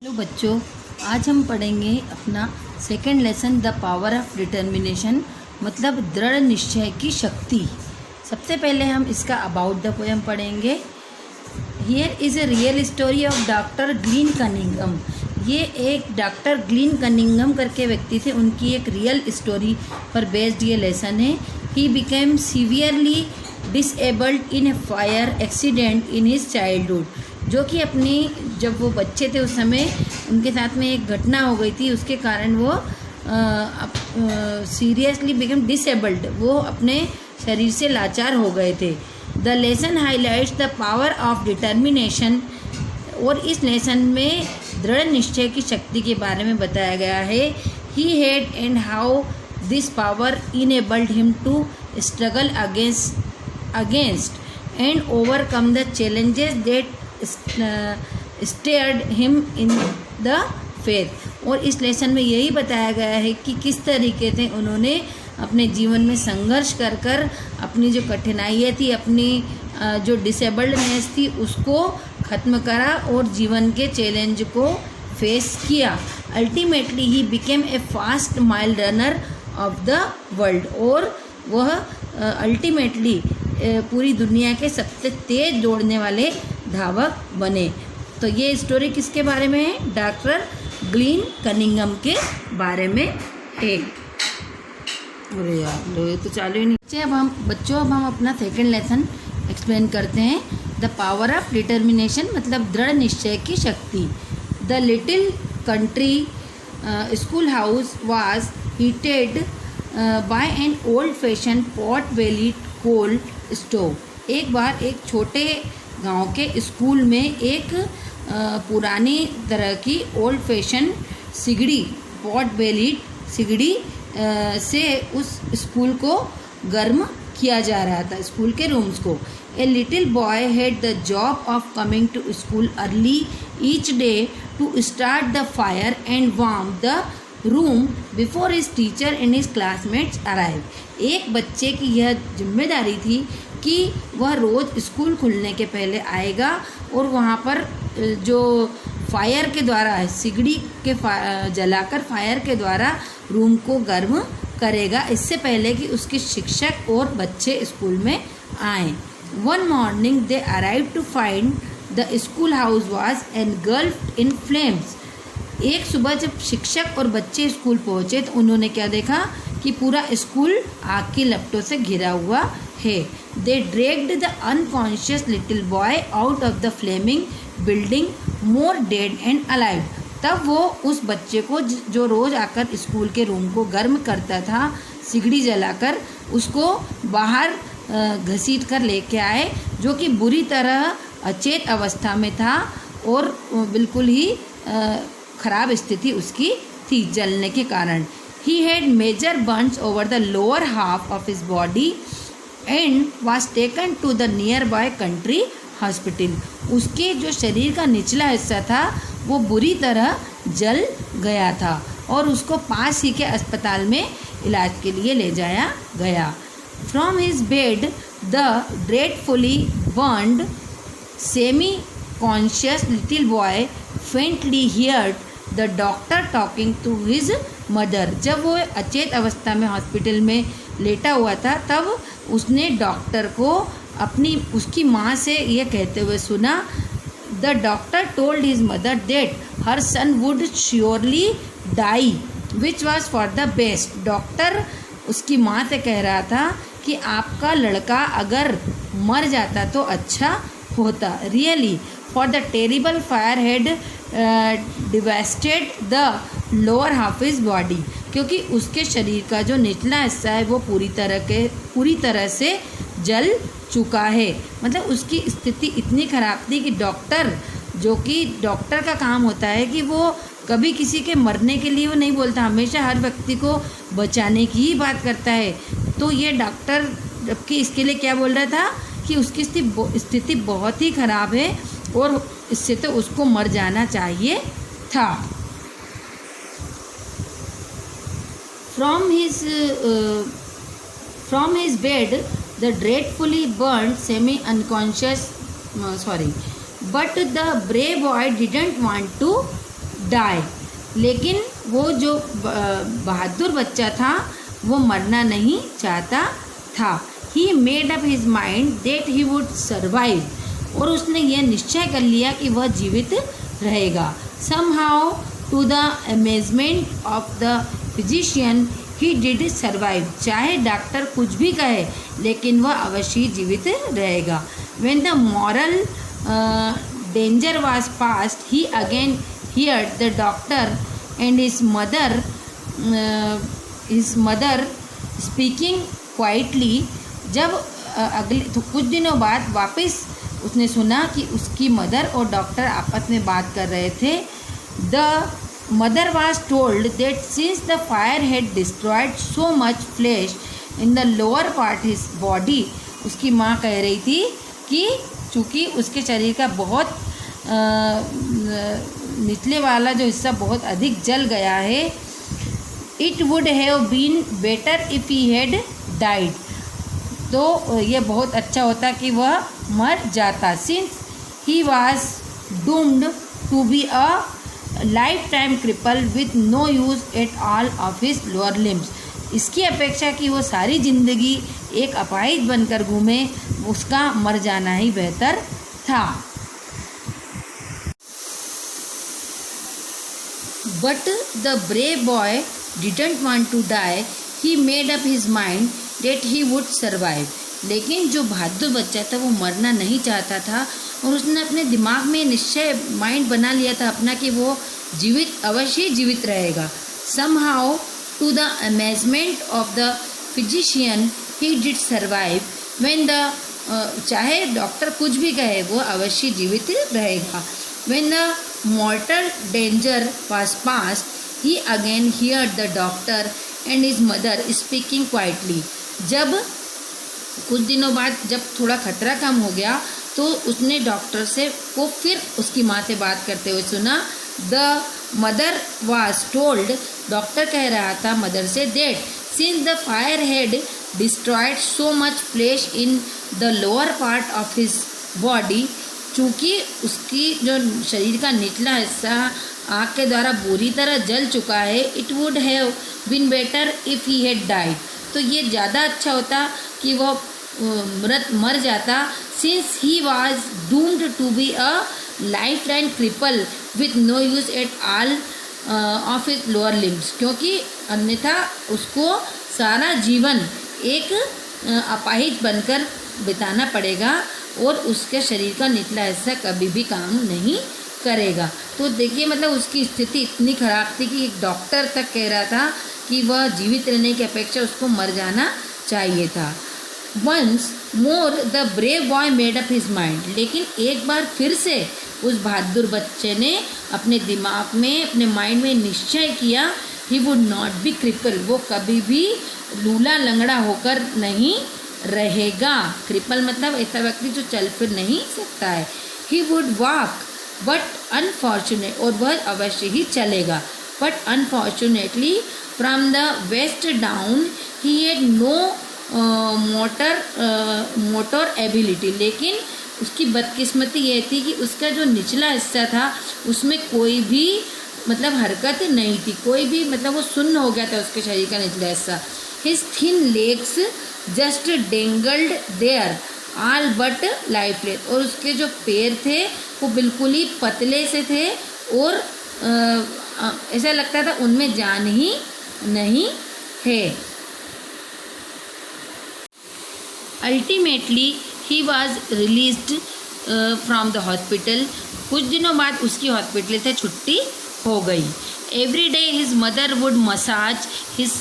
Hello बच्चों, आज हम पढ़ेंगे अपना second lesson the power of determination, मतलब दृढ़ निश्चय की शक्ति। सबसे पहले हम इसका अबाउट द पोएम पढ़ेंगे। Here is a real story of doctor Glenn Cunningham. ये एक डॉक्टर ग्लीन कनिंगम करके व्यक्ति थे, उनकी एक रियल स्टोरी पर बेस्ड ये लेसन है। He became severely disabled in A fire accident in his childhood, जो कि जब वो बच्चे थे उस समय उनके साथ में एक घटना हो गई थी, उसके कारण वो सीरियसली बिकम डिसेबल्ड, वो अपने शरीर से लाचार हो गए थे। The lesson highlights the power of determination, और इस लेसन में दृढ़ निश्चय की शक्ति के बारे में बताया गया है। He had and how this power enabled him to struggle against and overcome the challenges that stared him in the faith। और इस लेसन में यही बताया गया है कि किस तरीके से उन्होंने अपने जीवन में संघर्ष कर कर अपनी जो कठिनाइयाँ थी, अपनी जो डिसेबल्डनेस थी, उसको ख़त्म करा और जीवन के चैलेंज को फेस किया। Ultimately he became a fast mile runner of the world, और वह अल्टीमेटली पूरी दुनिया के सबसे तेज दौड़ने वाले धावक बने। तो ये स्टोरी किसके बारे में है? डॉक्टर ग्लीन कनिंगम के बारे में है। अरे यार लो, ये तो चालू ही नहीं। अब हम अपना सेकंड लेसन एक्सप्लेन करते हैं। द पावर ऑफ डिटर्मिनेशन, मतलब दृढ़ निश्चय की शक्ति। The little country school house was heated by an old fashion pot bellied coal stove. एक बार एक छोटे गांव के स्कूल में एक पुरानी तरह की ओल्ड फैशन सिगड़ी, पॉट बेलीड सिगड़ी से उस स्कूल को गर्म किया जा रहा था, स्कूल के रूम्स को। A little boy had the job of coming to school early each day to start the fire and warm the room before his teacher and his classmates arrive. एक बच्चे की यह जिम्मेदारी थी कि वह रोज़ स्कूल खुलने के पहले आएगा और वहाँ पर जो फायर के द्वारा, सिगड़ी के जलाकर फायर के द्वारा रूम को गर्म करेगा, इससे पहले कि उसके शिक्षक और बच्चे स्कूल में आएँ। One morning they arrive to find the school house was engulfed in flames. एक सुबह जब शिक्षक और बच्चे स्कूल पहुँचे तो उन्होंने क्या देखा कि पूरा स्कूल आग की लपटों से घिरा हुआ है। They dragged the unconscious little boy out of the flaming building more dead and alive. तब वो उस बच्चे को जो रोज़ आकर स्कूल के रूम को गर्म करता था सिगड़ी जलाकर, उसको बाहर घसीट कर लेके आए, जो कि बुरी तरह अचेत अवस्था में था और बिल्कुल ही खराब स्थिति उसकी थी जलने के कारण। He had major burns over the lower half of his body and was taken to the nearby country hospital। उसके जो शरीर का निचला हिस्सा था वो बुरी तरह जल गया था और उसको पास ही के अस्पताल में इलाज के लिए ले जाया गया। From his bed, the dreadfully burned, semi-conscious little boy faintly heard the doctor talking to his mother. जब वो अचेत अवस्था में हॉस्पिटल में लेटा हुआ था तब उसने डॉक्टर को उसकी माँ से ये कहते हुए सुना। The doctor told his mother that her son would surely die which was for the best. Doctor उसकी माँ से कह रहा था कि आपका लड़का अगर मर जाता तो अच्छा होता। Really for the terrible fire had devastated the lower half his body, क्योंकि उसके शरीर का जो निचला हिस्सा है वो पूरी तरह से जल चुका है। मतलब उसकी स्थिति इतनी ख़राब थी कि डॉक्टर का काम होता है कि वो कभी किसी के मरने के लिए वो नहीं बोलता, हमेशा हर व्यक्ति को बचाने की ही बात करता है। तो ये डॉक्टर जबकि इसके लिए क्या बोल रहा था कि उसकी स्थिति बहुत ही ख़राब है और इससे तो उसको मर जाना चाहिए था। From his bed, the dreadfully burned semi-unconscious, but the brave boy didn't want to die. लेकिन वो जो बहादुर बच्चा था वो मरना नहीं चाहता था. He made up his mind that he would survive. और उसने यह निश्चय कर लिया कि वह जीवित रहेगा. Somehow, to the amazement of the physician, he did survive. चाहे डॉक्टर कुछ भी कहे, लेकिन वह अवश्य जीवित रहेगा. When the moral danger was past, he again heard the doctor and his mother speaking quietly. जब अगले तो कुछ दिनों बाद वापस उसने सुना कि उसकी मदर और डॉक्टर आपस में बात कर रहे थे. The mother was told that since the fire had destroyed so much flesh in the lower part his body, उसकी माँ कह रही थी कि चूँकि उसके शरीर का बहुत निचले वाला जो हिस्सा बहुत अधिक जल गया है, it would have been better if he had died. तो ये बहुत अच्छा होता कि वह मर जाता. Since he was doomed to be a lifetime cripple with no use at all of his lower limbs. इसकी अपेक्षा कि वो सारी ज़िंदगी एक अपाहिज बनकर घूमे, उसका मर जाना ही बेहतर था. But the brave boy didn't want to die. He made up his mind that he would survive. लेकिन जो बहादुर बच्चा था वो मरना नहीं चाहता था और उसने अपने दिमाग में निश्चय माइंड बना लिया था अपना कि वो जीवित अवश्य जीवित रहेगा. Somehow, to the amazement of the physician, he did survive. When the चाहे डॉक्टर कुछ भी कहे वो अवश्य जीवित रहेगा. When the mortal danger was past, he again heard the doctor and his mother speaking quietly. जब कुछ दिनों बाद जब थोड़ा खतरा कम हो गया तो उसने डॉक्टर से को फिर उसकी माँ से बात करते हुए सुना. The mother was told, doctor कह रहा था मदर से, that since the fire had destroyed so much flesh in the lower part of his body, चूँकि उसकी जो शरीर का निचला हिस्सा आग के द्वारा बुरी तरह जल चुका है, it would have been better if he had died. तो ये ज़्यादा अच्छा होता कि वह मर जाता. Since he was doomed to be a lifeline cripple with no use at all of his lower limbs. क्योंकि अन्यथा उसको सारा जीवन एक अपाहिज बनकर बिताना पड़ेगा और उसके शरीर का निचला हिस्सा कभी भी काम नहीं करेगा. तो देखिए मतलब उसकी स्थिति इतनी खराब थी कि एक डॉक्टर तक कह रहा था कि वह जीवित रहने की अपेक्षा उसको मर जाना चाहिए था. Once more the brave boy made up his mind. लेकिन एक बार फिर से उस बहादुर बच्चे ने अपने दिमाग में अपने माइंड में निश्चय किया he would not be cripple. वो कभी भी लूला लंगड़ा होकर नहीं रहेगा. क्रिपल मतलब ऐसा व्यक्ति जो चल फिर नहीं सकता है. He would walk but unfortunate, और वह अवश्य ही चलेगा. But unfortunately from the waist down he had no motor ability. लेकिन उसकी बदकिस्मती ये थी कि उसका जो निचला हिस्सा था उसमें कोई भी मतलब हरकत नहीं थी, कोई भी मतलब वो सुन्न हो गया था उसके शरीर का निचला हिस्सा. His thin legs just dangled there all but lifeless. और उसके जो पैर थे वो बिल्कुल ही पतले से थे और ऐसा लगता था उनमें जान ही नहीं है. Ultimately he was released from the hospital. कुछ दिनों बाद उसकी हॉस्पिटल से छुट्टी हो गई. Every day his mother would massage his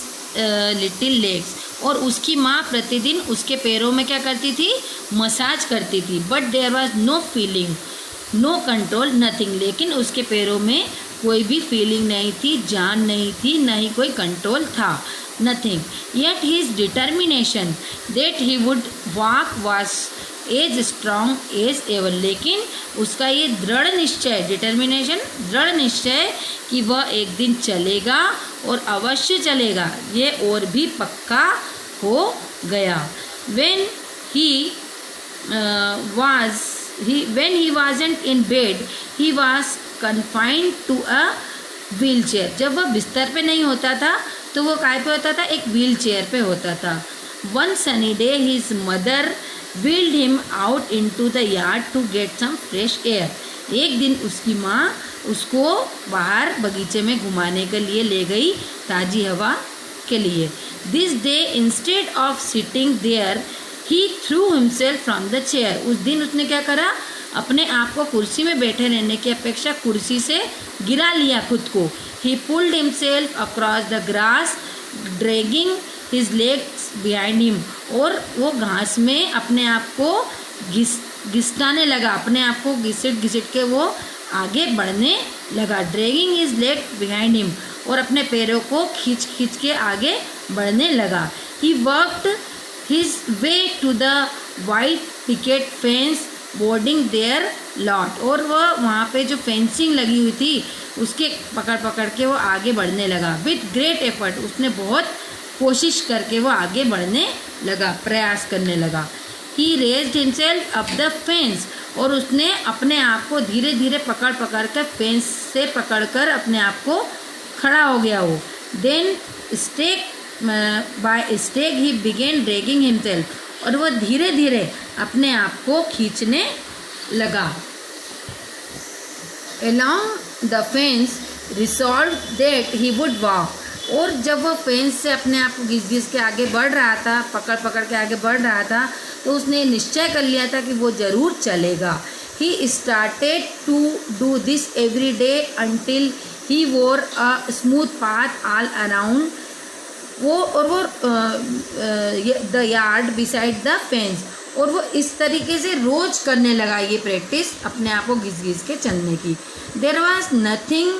little legs. और उसकी माँ प्रतिदिन उसके पैरों में क्या करती थी, मसाज करती थी. But there was no feeling, no control, nothing. लेकिन उसके पैरों में कोई भी फीलिंग नहीं थी, जान नहीं थी, न ही कोई कंट्रोल था, nothing. Yet his determination that he would walk was as strong as ever. लेकिन उसका ये दृढ़ निश्चय, डिटर्मिनेशन दृढ़ निश्चय कि वह एक दिन चलेगा और अवश्य चलेगा, ये और भी पक्का हो गया. when he wasn't in bed, he was confined to a wheelchair. जब वह बिस्तर पे नहीं होता था तो वो काय पे होता था, एक व्हील चेयर पे होता था। One sunny day his mother wheeled him out into the yard to get some fresh air. एक दिन उसकी माँ उसको बाहर बगीचे में घुमाने के लिए ले गई, ताज़ी हवा के लिए। This day instead of sitting there he threw himself from the chair. उस दिन उसने क्या करा, अपने आप को कुर्सी में बैठे रहने की अपेक्षा कुर्सी से गिरा लिया खुद को। ही pulled himself across the grass dragging his legs behind him. और वो घास में अपने आप को घिसटाने लगा, अपने आप को घिसट घिसट के वो आगे बढ़ने लगा। Dragging his leg behind him, और अपने पैरों को खींच खींच के आगे बढ़ने लगा। He worked his way to the white picket fence bordering their lot. और वह वहाँ पे जो फेंसिंग लगी हुई थी उसके पकड़ पकड़ के वो आगे बढ़ने लगा। विथ ग्रेट एफर्ट, उसने बहुत कोशिश करके वो आगे बढ़ने लगा, प्रयास करने लगा। He raised himself up the fence, और उसने अपने आप को धीरे धीरे पकड़ पकड़ कर फेंस से पकड़ कर अपने आप को खड़ा हो गया वो। Then stake by stake he began dragging himself, और वो धीरे धीरे अपने आप को खींचने लगा। Along the fence resolved that he would walk, और जब वो फेंस से अपने आप को घिस घिस के आगे बढ़ रहा था, पकड़ पकड़ के आगे बढ़ रहा था, तो उसने निश्चय कर लिया था कि वो ज़रूर चलेगा। He started to do this every day until he wore a smooth path all around the yard beside the fence. और वो इस तरीके से रोज करने लगा ये प्रैक्टिस, अपने आप को घिस घिस के चलने की। There was nothing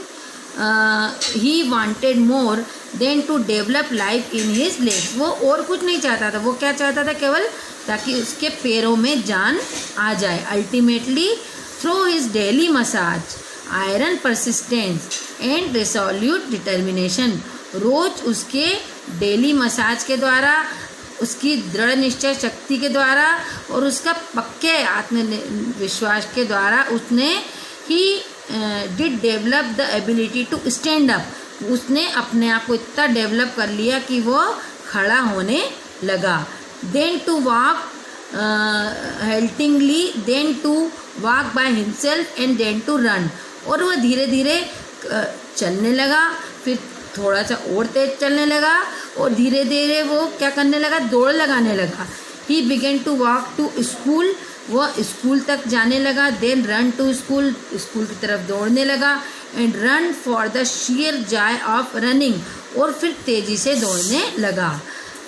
he wanted more than to develop life in his legs. वो और कुछ नहीं चाहता था, वो क्या चाहता था, केवल ताकि उसके पैरों में जान आ जाए। Ultimately through his daily massage iron persistence and resolute determination, रोज उसके डेली मसाज के द्वारा, उसकी दृढ़ निश्चय शक्ति के द्वारा और उसका पक्के आत्मविश्वास के द्वारा उसने he did develop the ability to stand up. उसने अपने आप को इतना डेवलप कर लिया कि वो खड़ा होने लगा। Then to walk haltingly, then to walk by himself and then to run. और वह धीरे धीरे चलने लगा, फिर थोड़ा सा और तेज चलने लगा, और धीरे धीरे वो क्या करने लगा, दौड़ लगाने लगा। He began to walk to school, वह स्कूल तक जाने लगा। Then run to school, school की तरफ दौड़ने लगा। And run for the sheer joy of running, और फिर तेज़ी से दौड़ने लगा।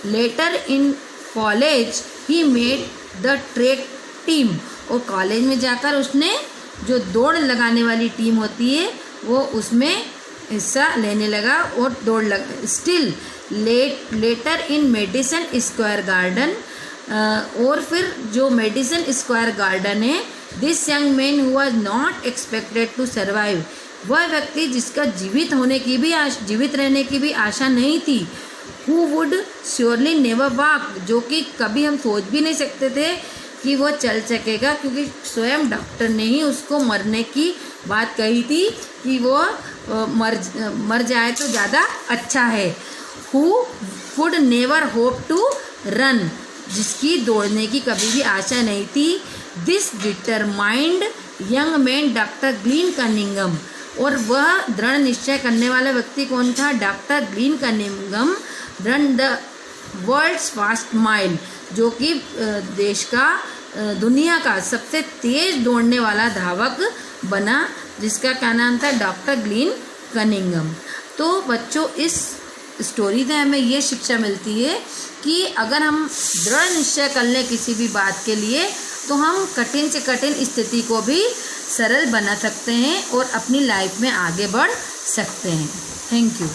Later in college he made the track team, और कॉलेज में जाकर उसने जो दौड़ लगाने वाली टीम होती है वो उसमें हिस्सा लेने लगा और दौड़ लगा। Still later in Madison Square Garden, और फिर जो मेडिसन स्क्वायर गार्डन है, this young man who was not expected to survive, वह व्यक्ति जिसका जीवित रहने की भी आशा नहीं थी। Who would surely never walk, जो कि कभी हम सोच भी नहीं सकते थे कि वो चल सकेगा, क्योंकि स्वयं डॉक्टर ने ही उसको मरने की बात कही थी कि वो मर जाए तो ज़्यादा अच्छा है। Who would never hope to run, जिसकी दौड़ने की कभी भी आशा नहीं थी। This determined young man doctor Glenn Cunningham, और वह दृढ़ निश्चय करने वाला व्यक्ति कौन था, doctor Glenn Cunningham. Run the world's fast mile, जो कि देश का, दुनिया का सबसे तेज़ दौड़ने वाला धावक बना, जिसका क्या नाम था, डॉक्टर ग्लीन कनिंगम। तो बच्चों, इस स्टोरी से हमें ये शिक्षा मिलती है कि अगर हम दृढ़ निश्चय कर लें किसी भी बात के लिए, तो हम कठिन से कठिन स्थिति को भी सरल बना सकते हैं और अपनी लाइफ में आगे बढ़ सकते हैं। Thank you.